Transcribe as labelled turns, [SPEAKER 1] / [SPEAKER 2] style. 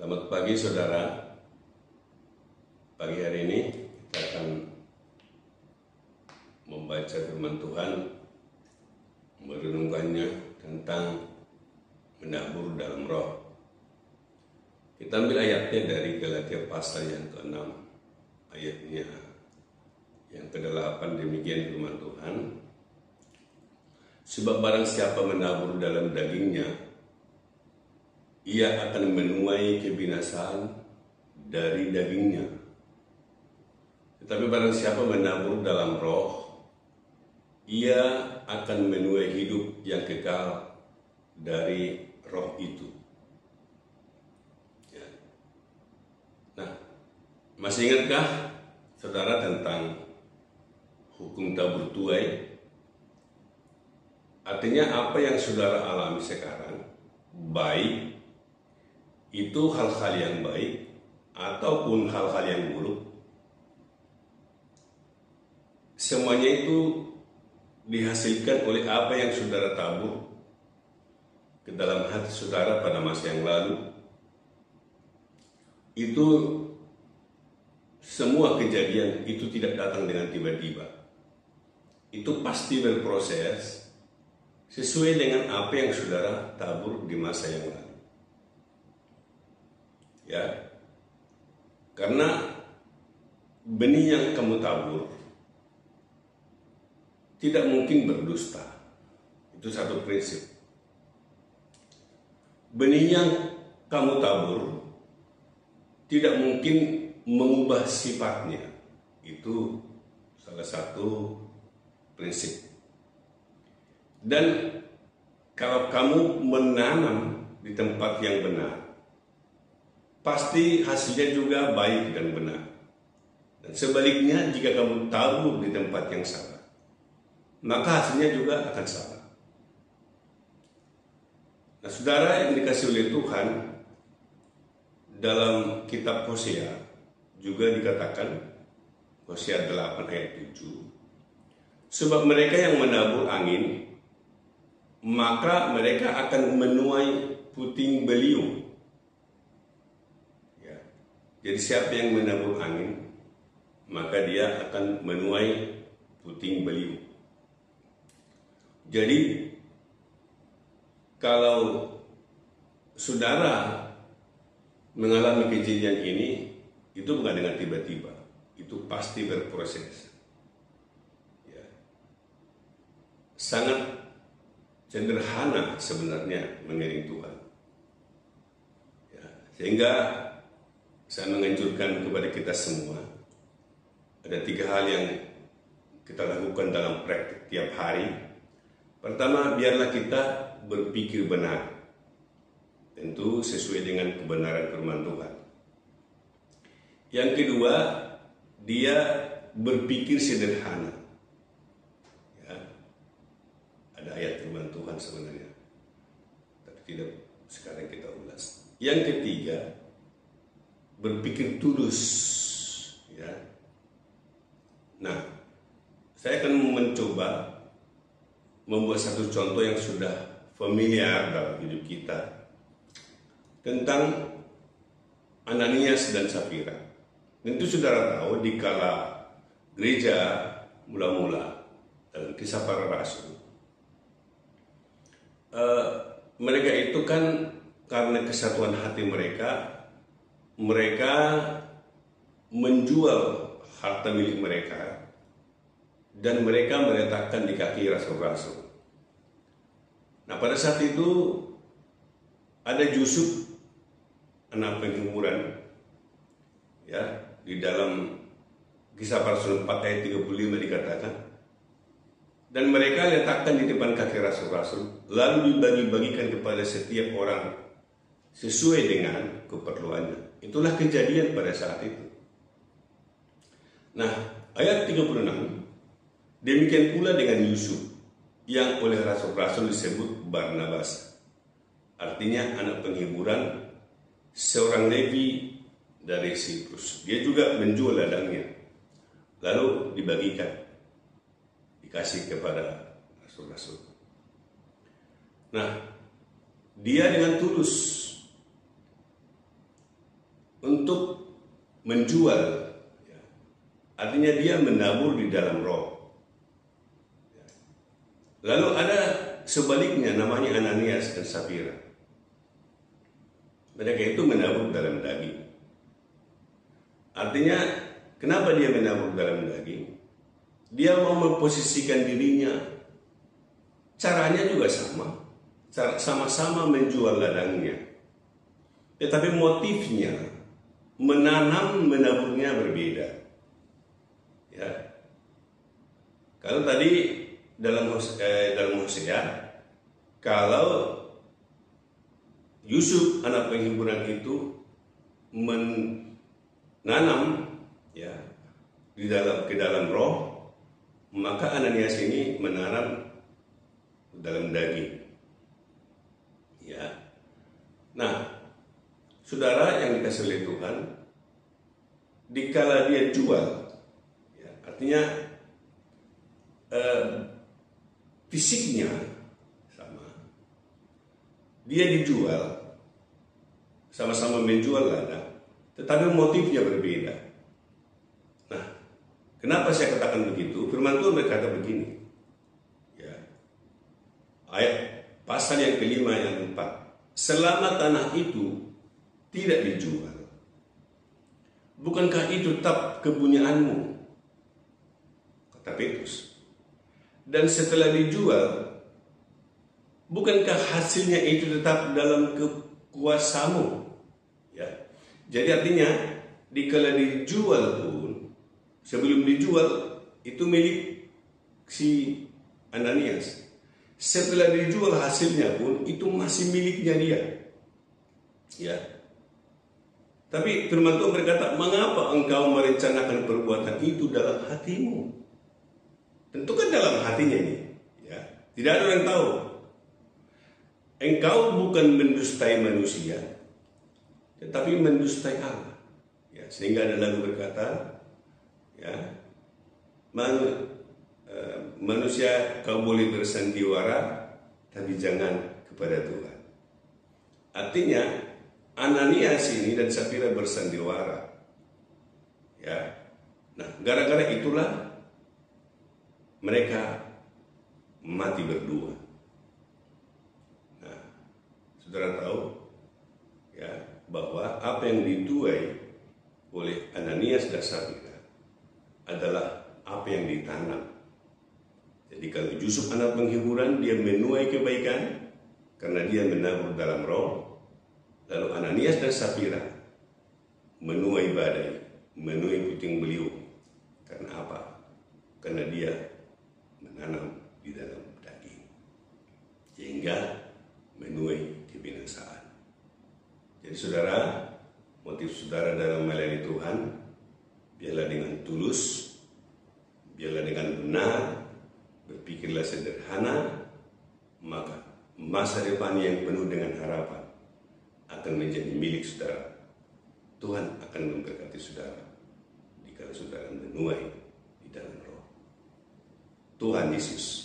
[SPEAKER 1] Selamat pagi saudara. Pagi hari ini kita akan membaca firman Tuhan, merenungkannya tentang menabur dalam roh. Kita ambil ayatnya dari Galatia pasal yang ke-6, ayatnya yang ke-8. Demikian firman Tuhan. Sebab barang siapa menabur dalam dagingnya, ia akan menuai kebinasaan dari dagingnya. Tetapi barang siapa menabur dalam roh, ia akan menuai hidup yang kekal dari roh itu. Ya. Nah, masih ingatkah saudara tentang hukum tabur tuai? Artinya apa yang saudara alami sekarang, baik itu hal-hal yang baik ataupun hal-hal yang buruk, semuanya itu dihasilkan oleh apa yang saudara tabur ke dalam hati saudara pada masa yang lalu. Itu semua kejadian itu tidak datang dengan tiba-tiba. Itu pasti berproses sesuai dengan apa yang saudara tabur di masa yang lalu. Ya, karena benih yang kamu tabur tidak mungkin berdusta. Itu satu prinsip. Benih yang kamu tabur tidak mungkin mengubah sifatnya. Itu salah satu prinsip. Dan kalau kamu menanam di tempat yang benar, pasti hasilnya juga baik dan benar. Dan sebaliknya, jika kamu tabur di tempat yang salah, maka hasilnya juga akan salah. Nah, saudara yang dikasih oleh Tuhan, dalam kitab Hosea juga dikatakan, Hosea 8 ayat 7, sebab mereka yang menabur angin, maka mereka akan menuai puting beliung. Ya. Jadi siapa yang menabur angin, maka dia akan menuai puting beliung. Jadi kalau saudara mengalami kejadian ini, itu bukan dengan tiba-tiba, itu pasti berproses. Ya. Sangat sederhana sebenarnya mengiring Tuhan. Ya. Sehingga saya menganjurkan kepada kita semua, ada 3 hal yang kita lakukan dalam praktik tiap hari. Pertama, biarlah kita berpikir benar, tentu sesuai dengan kebenaran firman Tuhan. Yang kedua, dia berpikir sederhana. Ya, ada ayat firman Tuhan sebenarnya, tapi tidak sekarang kita ulas. Yang ketiga, berpikir tulus. Ya. Nah, saya akan mencoba membuat satu contoh yang sudah familiar dalam hidup kita tentang Ananias dan Safira. Tentu saudara tahu, di kala gereja mula-mula dalam Kisah Para Rasul, mereka itu kan karena kesatuan hati mereka menjual harta milik mereka dan mereka meletakkan di kaki rasul-rasul. Nah, pada saat itu ada Yusuf, anak penghiburan, ya, di dalam Kisah Para Rasul 4 ayat 35 dikatakan, dan mereka letakkan di depan kaki rasul-rasul, lalu dibagi-bagikan kepada setiap orang sesuai dengan keperluannya. Itulah kejadian pada saat itu. Nah, ayat 36, demikian pula dengan Yusuf, yang oleh rasul-rasul disebut Barnabas, artinya anak penghiburan, seorang Levi dari Siprus. Dia juga menjual ladangnya, lalu dibagikan, dikasih kepada rasul-rasul. Nah, dia dengan tulus untuk menjual, ya. Artinya dia menabur di dalam roh. Ya. Lalu ada sebaliknya, namanya Ananias dan Safira. Mereka itu menabur dalam daging. Artinya, kenapa dia menabur dalam daging? Dia mau memposisikan dirinya. Caranya juga sama-sama menjual ladangnya. Tetapi motifnya, menanam, menaburnya berbeda. Ya. Kalau tadi dalam Hosea, kalau Yusuf anak penghiburan itu menanam, ya, ke dalam roh, maka Ananias ini menanam dalam daging. Ya. Nah, saudara yang dikasih oleh Tuhan, dikala dia jual, ya, artinya fisiknya sama, dia dijual, sama-sama menjual ladang, tetapi motifnya berbeda. Nah, kenapa saya katakan begitu? Firman Tuhan berkata begini, ya, ayat pasal yang kelima yang 4, selama tanah itu tidak dijual, bukankah itu tetap kepunyaanmu? Kata Petrus. Dan setelah dijual, bukankah hasilnya itu tetap dalam kekuasamu? Ya. Jadi artinya, dikala dijual pun, sebelum dijual itu milik si Ananias. Setelah dijual hasilnya pun itu masih miliknya dia. Ya. Tapi firman Tuhan berkata, mengapa engkau merencanakan perbuatan itu dalam hatimu? Tentu kan dalam hatinya ini. Ya. Tidak ada orang tahu. Engkau bukan mendustai manusia, tetapi mendustai Allah. Ya. Sehingga ada lagu berkata, ya, manusia kau boleh bersandiwara, tapi jangan kepada Tuhan. Artinya, Ananias ini dan Safira bersandiwara. Ya. Nah, gara-gara itulah mereka mati berdua. Nah, saudara tahu, ya, bahwa apa yang dituai oleh Ananias dan Safira adalah apa yang ditanam. Jadi kalau Yusuf anak penghiburan, dia menuai kebaikan karena dia menabur dalam roh. Lalu Ananias dan Safira menuai badai, menuai puting beliung. Karena apa? Karena dia menanam di dalam daging, sehingga menuai kebinasaan. Jadi saudara, motif saudara dalam melayani Tuhan, biarlah dengan tulus, biarlah dengan benar, berpikirlah sederhana, maka masa depan yang penuh dengan harapan akan menjadi milik saudara. Tuhan akan memberkati saudara jika saudara menuai di dalam roh. Tuhan Yesus